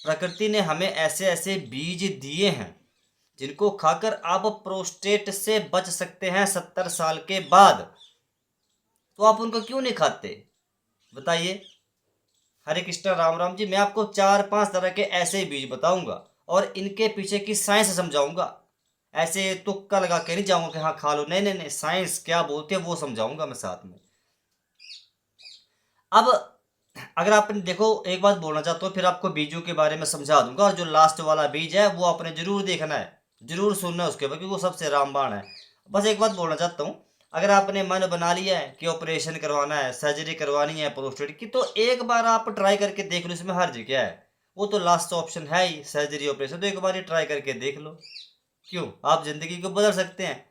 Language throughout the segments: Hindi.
प्रकृति ने हमें ऐसे ऐसे बीज दिए हैं जिनको खाकर आप प्रोस्टेट से बच सकते हैं 70 साल के बाद। तो आप उनको क्यों नहीं खाते बताइए। हरे कृष्णा राम राम जी, मैं आपको 4-5 तरह के ऐसे बीज बताऊंगा और इनके पीछे की साइंस समझाऊंगा। ऐसे तुक्का लगा के नहीं जाऊंगा कि हाँ खा लो, नहीं नहीं नहीं, साइंस क्या बोलते हैं वो समझाऊंगा मैं साथ में। अब अगर आपने देखो, एक बात बोलना चाहता हूँ, फिर आपको बीजों के बारे में समझा दूंगा। और जो लास्ट वाला बीज है वो आपने जरूर देखना है, जरूर सुनना है उसके बाद, क्योंकि वो सबसे रामबाण है। बस एक बात बोलना चाहता हूँ, अगर आपने मन बना लिया है कि ऑपरेशन करवाना है, सर्जरी करवानी है प्रोस्टेट की, तो एक बार आप ट्राई करके देख लो, इसमें हर्ज क्या है। वो तो लास्ट ऑप्शन है ही, सर्जरी ऑपरेशन, तो एक बार ही ट्राई करके देख लो। क्यों, आप जिंदगी को बदल सकते हैं।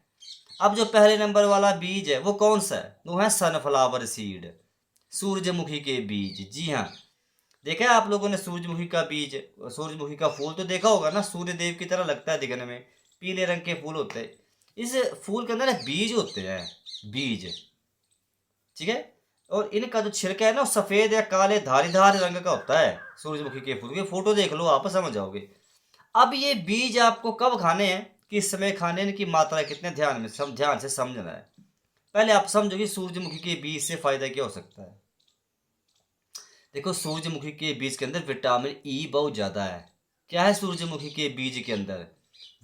अब जो पहले नंबर वाला बीज है वो कौन सा है, वो है सनफ्लावर सीड, सूरजमुखी के बीज। जी हाँ, देखा है आप लोगों ने सूरजमुखी का बीज, सूरजमुखी का फूल तो देखा होगा ना, सूर्य देव की तरह लगता है दिखने में, पीले रंग के फूल होते हैं। इस फूल के अंदर ना बीज होते हैं, बीज, ठीक है। और इनका जो छिलका है ना, सफेद या काले धारीदार रंग का होता है। सूरजमुखी के फूल की फोटो देख लो, आप समझ जाओगे। अब ये बीज आपको कब खाने हैं, किस समय खाने हैं, इनकी मात्रा कितने, ध्यान से समझना है। पहले आप समझो कि सूरजमुखी के बीज से फायदा क्या हो सकता है। देखो, सूरजमुखी के बीज के अंदर विटामिन ई बहुत ज़्यादा है। क्या है सूरजमुखी के बीज के अंदर,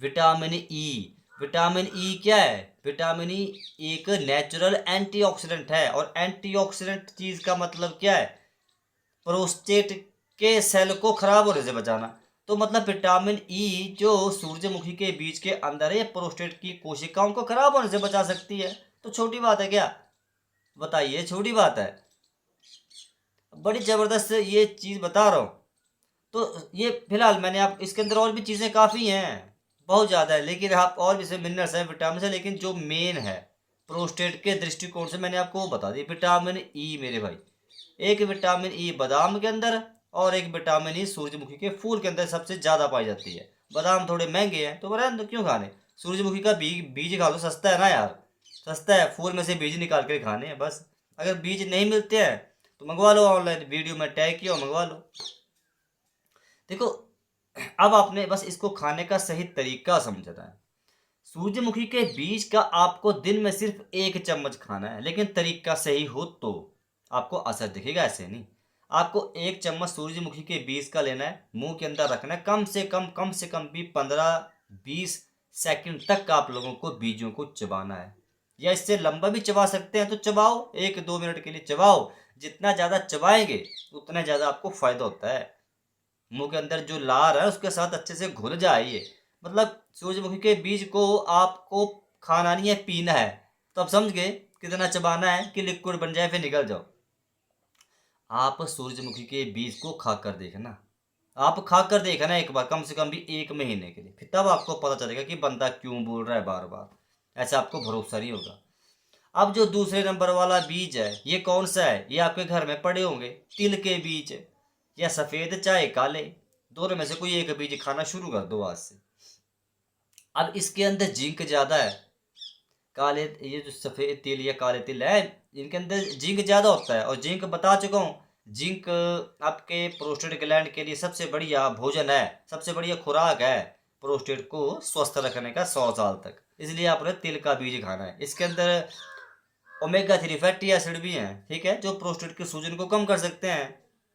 विटामिन ई। विटामिन ई क्या है, विटामिन ई एक नेचुरल एंटीऑक्सीडेंट है। और एंटीऑक्सीडेंट चीज़ का मतलब क्या है, प्रोस्टेट के सेल को खराब होने से बचाना। तो मतलब विटामिन ई जो सूरजमुखी के बीज के अंदर है, ये प्रोस्टेट की कोशिकाओं को खराब होने से बचा सकती है। तो छोटी बात है क्या, बताइए, छोटी बात है। बड़ी जबरदस्त ये चीज़ बता रहा हूँ। तो ये फिलहाल मैंने आप, इसके अंदर और भी चीज़ें काफ़ी हैं, बहुत ज़्यादा है, लेकिन आप और भी से मिनरल्स हैं, विटामिन है, लेकिन जो मेन है प्रोस्टेट के दृष्टिकोण से मैंने आपको वो बता दी, विटामिन ई मेरे भाई। एक विटामिन ई बादाम के अंदर, और एक विटामिन ई सूरजमुखी के फूल के अंदर सबसे ज़्यादा पाई जाती है। बादाम थोड़े महंगे हैं तो रहने दो, क्यों खाने। सूरजमुखी का बीज खा लो, सस्ता है ना यार, सस्ता है, फूल में से बीज निकाल कर खाने हैं बस। अगर बीज नहीं मिलते हैं तो मंगवा लो ऑनलाइन, वीडियो में टैग किया मंगवा लो। देखो, अब आपने बस इसको खाने का सही तरीका समझना है। सूरजमुखी के बीज का आपको दिन में सिर्फ 1 चम्मच खाना है, लेकिन तरीका सही हो तो आपको असर दिखेगा, ऐसे नहीं। आपको 1 चम्मच सूरजमुखी के बीज का लेना है, मुंह के अंदर रखना है, कम से कम भी 15-20 सेकंड तक आप लोगों को बीजों को चबाना है। या इससे लंबा भी चबा सकते हैं तो चबाओ, 1-2 मिनट के लिए चबाओ। जितना ज़्यादा चबाएंगे उतना ज़्यादा आपको फायदा होता है। मुंह के अंदर जो लार है उसके साथ अच्छे से घुल जाए ये। मतलब सूरजमुखी के बीज को आपको खाना नहीं है, पीना है। तो आप समझ गए कितना चबाना है कि लिक्विड बन जाए फिर निकल जाओ। आप सूरजमुखी के बीज को खाकर देखना, आप खाकर देखना एक बार, कम से कम भी 1 महीने के लिए, फिर तब आपको पता चलेगा कि बंदा क्यों बोल रहा है बार बार, ऐसा आपको भरोसा नहीं होगा। अब जो दूसरे नंबर वाला बीज है ये कौन सा है, ये आपके घर में पड़े होंगे, तिल के बीज, या सफ़ेद चाहे काले, दोनों में से कोई एक बीज खाना शुरू कर दो आज से। अब इसके अंदर जिंक ज़्यादा है, काले, ये जो सफ़ेद तिल या काले तिल है इनके अंदर जिंक ज़्यादा होता है। और जिंक बता चुका हूँ, जिंक आपके प्रोस्टेट ग्लैंड के लिए सबसे बढ़िया भोजन है, सबसे बढ़िया खुराक है प्रोस्टेट को स्वस्थ रखने का 100 साल तक। इसलिए आपने तिल का बीज खाना है। इसके अंदर ओमेगा 3 फैटी एसिड भी हैं, ठीक है, जो प्रोस्टेट के सूजन को कम कर सकते हैं।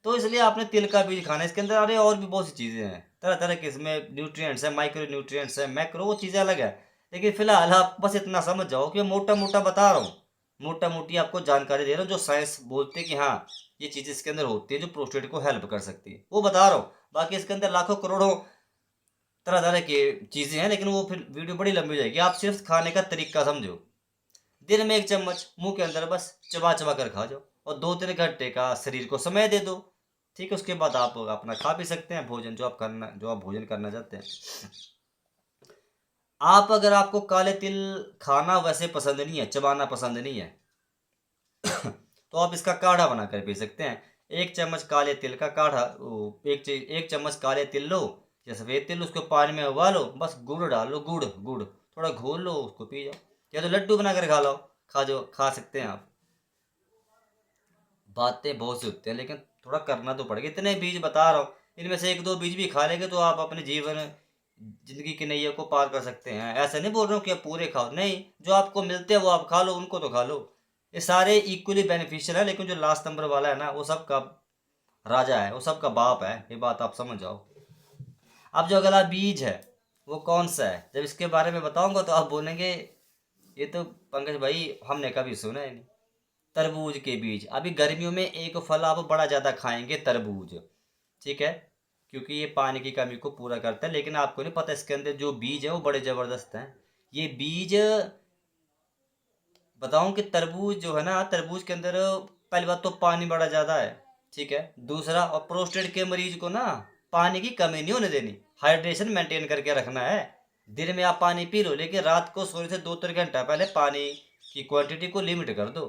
तो इसलिए आपने तिल का बीज खाना है। इसके अंदर अरे और भी बहुत सी चीज़ें हैं, तरह तरह के इसमें न्यूट्रिएंट्स हैं, माइक्रो न्यूट्रिएंट्स हैं, मैक्रो, वो चीज़ें अलग है। लेकिन फिलहाल आप बस इतना समझ जाओ कि मोटा मोटा बता रहा हूँ, मोटा मोटी आपको जानकारी दे रहा हूँ, जो साइंस बोलते हैं कि हाँ ये चीज़ इसके अंदर होती है जो प्रोस्टेट को हेल्प कर सकती है, वो बता रहा हूँ। बाकी इसके अंदर लाखों करोड़ों तरह तरह की चीज़ें हैं, लेकिन वो फिर वीडियो बड़ी लंबी हो जाएगी। आप सिर्फ खाने का तरीका समझो, दिन में 1 चम्मच मुंह के अंदर बस चबा चबा कर खा जाओ, और 2-3 घंटे का शरीर को समय दे दो, ठीक है। उसके बाद आप अपना खा भी सकते हैं भोजन, जो आप भोजन करना चाहते हैं। आप अगर आपको काले तिल खाना वैसे पसंद नहीं है, चबाना पसंद नहीं है, तो आप इसका काढ़ा बना कर पी सकते हैं। 1 चम्मच काले तिल का काढ़ा, 1 चम्मच काले तिल लो या सफ़ेद तिल, उसको पानी में उबालो, बस गुड़ डाल लो, गुड़ गुड़ थोड़ा घोल लो, उसको पी जाओ। या तो लड्डू बना कर खा लो, खा सकते हैं आप। बातें बहुत सी होती हैं, लेकिन थोड़ा करना तो पड़ेगा। इतने बीज बता रहा हूँ, इनमें से एक दो बीज भी खा लेंगे तो आप अपने जिंदगी की नैया को पार कर सकते हैं। ऐसा नहीं बोल रहा हूँ कि आप पूरे खाओ, नहीं, जो आपको मिलते हैं वो आप खा लो, उनको तो खा लो। ये सारे इक्वली बेनिफिशियल है, लेकिन जो लास्ट नंबर वाला है ना, वो सबका राजा है, वो सबका बाप है, ये बात आप समझ जाओ। अब जो अगला बीज है वो कौन सा है, जब इसके बारे में बताऊंगा तो आप बोलेंगे ये तो पंकज भाई हमने कभी सुना ही नहीं। तरबूज के बीज। अभी गर्मियों में एक फल आप बड़ा ज़्यादा खाएंगे, तरबूज, ठीक है, क्योंकि ये पानी की कमी को पूरा करता है, लेकिन आपको नहीं पता इसके अंदर जो बीज है वो बड़े ज़बरदस्त हैं। ये बीज बताऊं कि तरबूज जो है ना, तरबूज के अंदर पहली बात तो पानी बड़ा ज़्यादा है, ठीक है। दूसरा, और प्रोस्टेट के मरीज को ना पानी की कमी नहीं होने देनी, हाइड्रेशन मेंटेन करके रखना है। दिन में आप पानी पी लो, लेकिन रात को सोने से 2-3 घंटा पहले पानी की क्वांटिटी को लिमिट कर दो,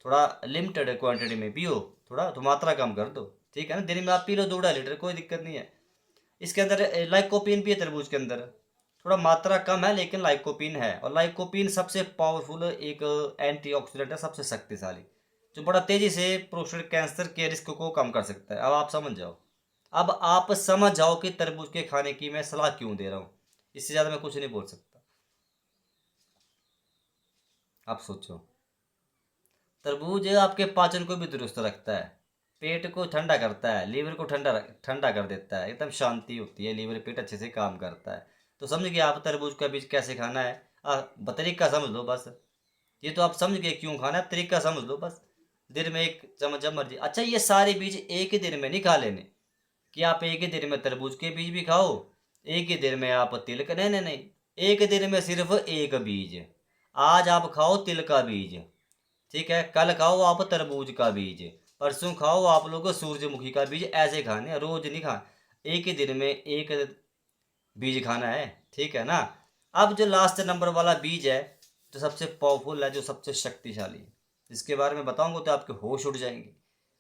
थोड़ा लिमिटेड क्वांटिटी में पियो, थोड़ा तो मात्रा कम कर दो, ठीक है ना। दिन में आप पी लो 2-2.5 लीटर, कोई दिक्कत नहीं है। इसके अंदर लाइकोपीन भी है तरबूज के अंदर, थोड़ा मात्रा कम है लेकिन लाइकोपीन है, और लाइकोपीन सबसे पावरफुल एक एंटीऑक्सीडेंट है, सबसे शक्तिशाली, जो बड़ा तेजी से प्रोस्टेट कैंसर के रिस्क को कम कर सकता है। अब आप समझ जाओ, अब आप समझ जाओ कि तरबूज के खाने की मैं सलाह क्यों दे रहा हूँ। इससे ज़्यादा मैं कुछ नहीं बोल सकता। आप सोचो, तरबूज आपके पाचन को भी दुरुस्त रखता है, पेट को ठंडा करता है, लीवर को ठंडा ठंडा कर देता है, एकदम शांति होती है, लीवर पेट अच्छे से काम करता है। तो समझ गए आप तरबूज का बीज कैसे खाना है। तरीका समझ लो बस, ये तो आप समझ गए क्यों खाना है, तरीका समझ लो बस। दिन में 1 चम्मच जब मर्जी। अच्छा, ये सारे बीज एक ही दिन में नहीं खा लेने, कि आप एक ही दिन में तरबूज के बीज भी खाओ, एक ही दिन में आप तिल का, नहीं नहीं नहीं, एक दिन में सिर्फ एक बीज। आज आप खाओ तिल का बीज, ठीक है, कल खाओ आप तरबूज का बीज, परसों खाओ आप लोग सूरजमुखी का बीज, ऐसे खाने हैं, रोज नहीं खा, एक ही दिन में एक बीज खाना है, ठीक है ना। अब जो लास्ट नंबर वाला बीज है, जो सबसे पावरफुल है, जो सबसे शक्तिशाली है, इसके बारे में बताऊंगा तो आपके होश उड़ जाएंगे।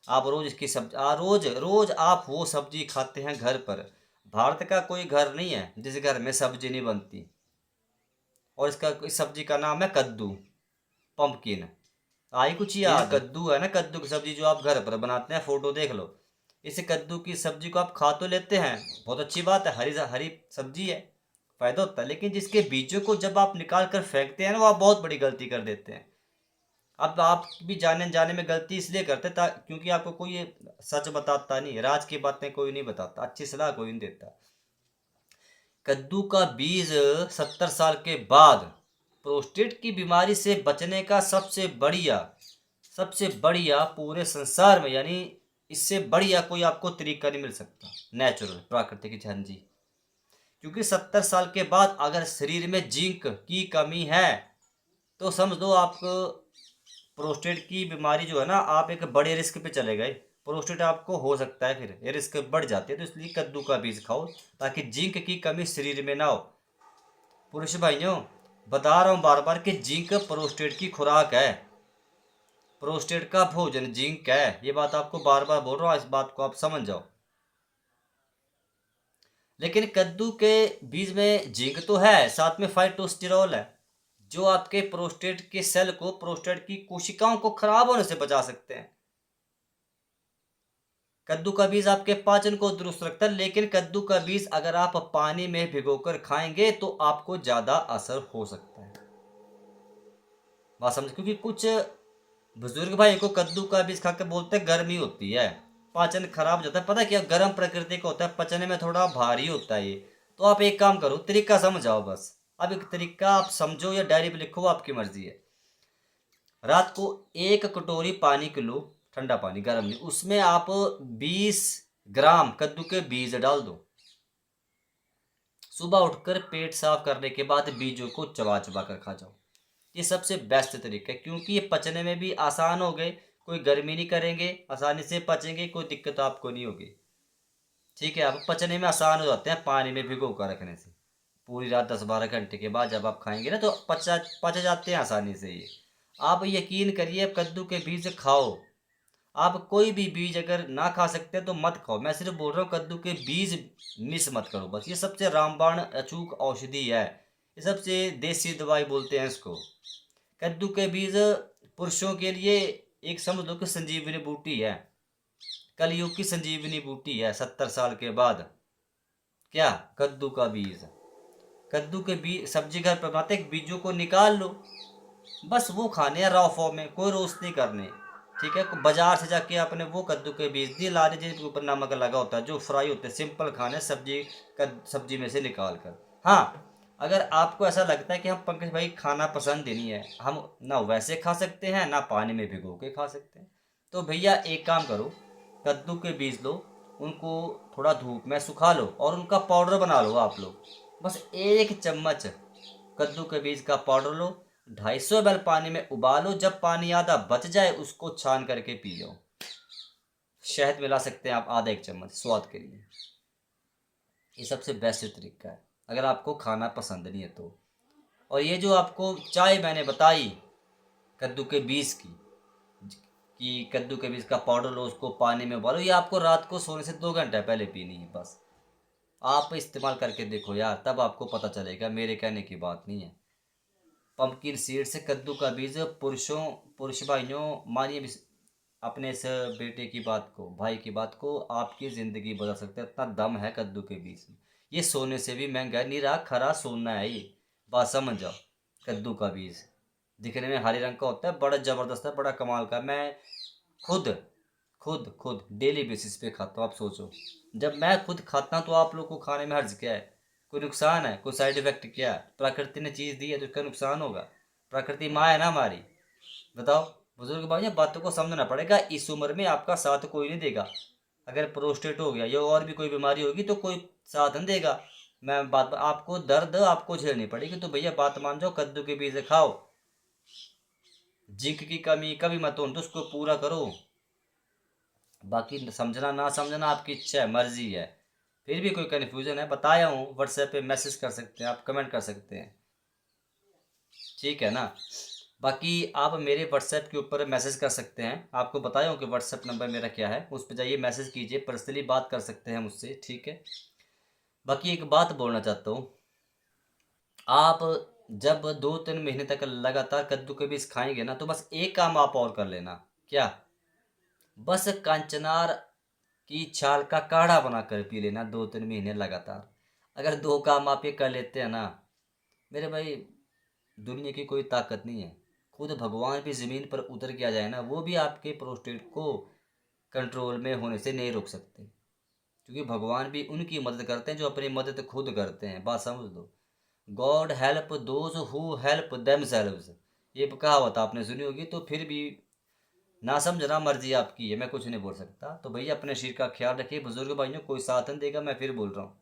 आप रोज इसकी सब्जी, रोज रोज आप वो सब्जी खाते हैं घर पर। भारत का कोई घर नहीं है जिस घर में सब्जी नहीं बनती, और इस सब्जी का नाम है कद्दू, पंपकिन। आई कुछ याद? कद्दू है ना, कद्दू की सब्जी जो आप घर पर बनाते हैं, फोटो देख लो। इस कद्दू की सब्जी को आप खा तो लेते हैं, बहुत अच्छी बात है, हरी हरी सब्जी है, फायदा होता है, लेकिन जिसके बीजों को जब आप निकाल कर फेंकते हैं ना, वो आप बहुत बड़ी गलती कर देते हैं। अब आप भी जाने जाने में गलती इसलिए करते क्योंकि आपको कोई ये सच बताता नहीं, राज की बातें कोई नहीं बताता, अच्छी सलाह कोई नहीं देता। कद्दू का बीज 70 साल के बाद प्रोस्टेट की बीमारी से बचने का सबसे बढ़िया पूरे संसार में, यानी इससे बढ़िया कोई आपको तरीका नहीं मिल सकता, नेचुरल प्राकृतिक झंझी। क्योंकि 70 साल के बाद अगर शरीर में जिंक की कमी है तो समझ लो आप प्रोस्टेट की बीमारी जो है ना, आप एक बड़े रिस्क पे चले गए, प्रोस्टेट आपको हो सकता है, फिर ये रिस्क बढ़ जाती है। तो इसलिए कद्दू का बीज खाओ ताकि जिंक की कमी शरीर में ना हो। पुरुष भाइयों, बता रहा हूँ बार बार कि जिंक प्रोस्टेट की खुराक है, प्रोस्टेट का भोजन जिंक है, ये बात आपको बार बार बोल रहा हूँ, इस बात को आप समझ जाओ। लेकिन कद्दू के बीज में जिंक तो है, साथ में फाइटोस्टेरॉल है, जो आपके प्रोस्टेट के सेल को, प्रोस्टेट की कोशिकाओं को खराब होने से बचा सकते हैं। कद्दू का बीज आपके पाचन को दुरुस्त रखता है, लेकिन कद्दू का बीज अगर आप पानी में भिगोकर खाएंगे तो आपको ज्यादा असर हो सकता है। बात समझ, क्योंकि कुछ बुजुर्ग भाई को कद्दू का बीज खाकर बोलते हैं गर्मी होती है, पाचन खराब हो जाता है। पता है क्या, गर्म प्रकृति का होता है, पचने में थोड़ा भारी होता है ये। तो आप एक काम करो, तरीका समझाओ बस। अब एक तरीका आप समझो या डायरी पे लिखो, आपकी मर्जी है। रात को 1 कटोरी पानी की लो, ठंडा पानी, गर्म नहीं, उसमें आप 20 ग्राम कद्दू के बीज डाल दो। सुबह उठकर पेट साफ करने के बाद बीजों को चबा चबा कर खा जाओ। ये सबसे बेस्ट तरीका है, क्योंकि ये पचने में भी आसान हो गए, कोई गर्मी नहीं करेंगे, आसानी से पचेंगे, कोई दिक्कत आपको नहीं होगी, ठीक है। आप पचने में आसान हो जाते हैं पानी में भिगो कर रखने से। पूरी रात 10-12 घंटे के बाद जब आप खाएंगे ना, तो पच जाते हैं आसानी से ये। आप यकीन करिए, कद्दू के बीज खाओ। आप कोई भी बीज अगर ना खा सकते तो मत खाओ, मैं सिर्फ बोल रहा हूँ कद्दू के बीज मिस मत करो बस। ये सबसे रामबाण अचूक औषधि है, ये सबसे देसी दवाई बोलते हैं इसको। कद्दू के बीज पुरुषों के लिए एक समझ लो कि संजीवनी बूटी है, कलयुग की संजीवनी बूटी है 70 साल के बाद। क्या? कद्दू का बीज। कद्दू के बीज सब्जी घर पर बनाते, बीजों को निकाल लो, बस वो खाने हैं रॉ फॉर्म में, कोई रोस्ट नहीं करने। ठीक है, बाजार से जाके आपने वो कद्दू के बीज दिए ला दीजिए, जिनके ऊपर नमक लगा होता है, जो फ्राई होते हैं, सिंपल खाने सब्जी सब्जी में से निकाल कर। हाँ, अगर आपको ऐसा लगता है कि हम पंकज भाई खाना पसंद ही नहीं है, हम ना वैसे खा सकते हैं ना पानी में भिगो के खा सकते हैं, तो भैया एक काम करो, कद्दू के बीज लो, उनको थोड़ा धूप में सुखा लो और उनका पाउडर बना लो आप लोग। बस 1 चम्मच कद्दू के बीज का पाउडर लो, 250 ml पानी में उबालो, जब पानी आधा बच जाए उसको छान करके पी लो। शहद मिला सकते हैं आप आधा 1 चम्मच स्वाद के लिए। ये सबसे बेस्ट तरीका है अगर आपको खाना पसंद नहीं है तो। और ये जो आपको चाय मैंने बताई कद्दू के बीज की, कि कद्दू के बीज का पाउडर लो, उसको पानी में उबालो, ये आपको रात को सोने से 2 घंटे पहले पीनी है बस। आप इस्तेमाल करके देखो यार, तब आपको पता चलेगा, मेरे कहने की बात नहीं है। पंपकिन सीड से कद्दू का बीज, पुरुष भाइयों मानिए अपने इस बेटे की बात को, भाई की बात को, आपकी ज़िंदगी बदल सकता है, इतना दम है कद्दू के बीज में। ये सोने से भी महंगा है, निरा खरा सोना है ये, बात समझ जाओ। कद्दू का बीज दिखने में हरे रंग का होता है, बड़ा ज़बरदस्त है, बड़ा कमाल का। मैं खुद खुद खुद डेली बेसिस पे खाता हूँ। आप सोचो, जब मैं खुद खाता हूँ तो आप लोग को खाने में हर्ज क्या है? कोई नुकसान है? कोई साइड इफेक्ट क्या है? प्रकृति ने चीज़ दी है तो इसका नुकसान होगा? प्रकृति माँ है ना हमारी, बताओ। बुजुर्ग भाई बातों को समझना पड़ेगा, इस उम्र में आपका साथ कोई नहीं देगा। अगर प्रोस्टेट हो गया या और भी कोई बीमारी होगी तो कोई साथ नहीं देगा। मैं बात, आपको दर्द आपको झेलनी पड़ेगी, तो भैया बात मान जाओ, कद्दू के बीज खाओ, जिंक की कमी कभी मत हो तो उसको पूरा करो। बाकी समझना ना समझना आपकी इच्छा है, मर्जी है। फिर भी कोई कन्फ्यूजन है बताया हूँ, व्हाट्सएप पे मैसेज कर सकते हैं आप, कमेंट कर सकते हैं, ठीक है ना। बाकी आप मेरे व्हाट्सएप के ऊपर मैसेज कर सकते हैं, आपको बताया हूँ कि व्हाट्सएप नंबर मेरा क्या है, उस पर जाइए मैसेज कीजिए, पर्सनली बात कर सकते हैं मुझसे, ठीक है। बाकी एक बात बोलना चाहता हूँ, आप जब 2-3 महीने तक लगातार कद्दू के बीज खाएंगे ना, तो बस एक काम आप और कर लेना। क्या? बस कंचनार की छाल का काढ़ा बनाकर पी लेना 2-3 महीने लगातार। अगर 2 काम आप ये कर लेते हैं ना मेरे भाई, दुनिया की कोई ताकत नहीं है। खुद भगवान भी ज़मीन पर उतर के आ जाए ना, वो भी आपके प्रोस्टेट को कंट्रोल में होने से नहीं रोक सकते, क्योंकि भगवान भी उनकी मदद करते हैं जो अपनी मदद खुद करते हैं, बात समझ लो। God help those who help themselves, ये कहावत आपने सुनी होगी। तो फिर भी ना समझना, मर्जी आपकी है, मैं कुछ नहीं बोल सकता। तो भैया अपने शरीर का ख्याल रखिए बुजुर्ग भाइयों, कोई साथ नहीं देगा, मैं फिर बोल रहा हूँ।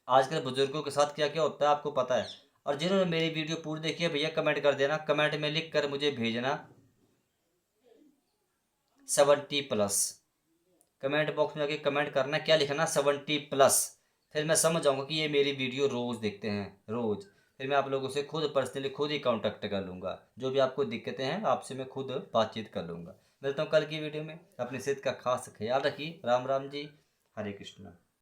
आजकल बुजुर्गों के साथ क्या क्या होता है आपको पता है। और जिन्होंने मेरी वीडियो पूरी देखी है भैया कमेंट कर देना, कमेंट में लिख कर मुझे भेजना 70+। कमेंट बॉक्स में जाके कमेंट करना, क्या लिखना? 70+। फिर मैं समझ जाऊंगा कि ये मेरी वीडियो रोज़ देखते हैं, रोज़। फिर मैं आप लोगों से खुद पर्सनली खुद ही कांटेक्ट कर लूँगा, जो भी आपको दिक्कतें हैं आपसे मैं खुद बातचीत कर लूँगा। मिलता हूँ कल की वीडियो में, अपनी सेहत का खास ख्याल रखिए। राम राम जी, हरे कृष्णा।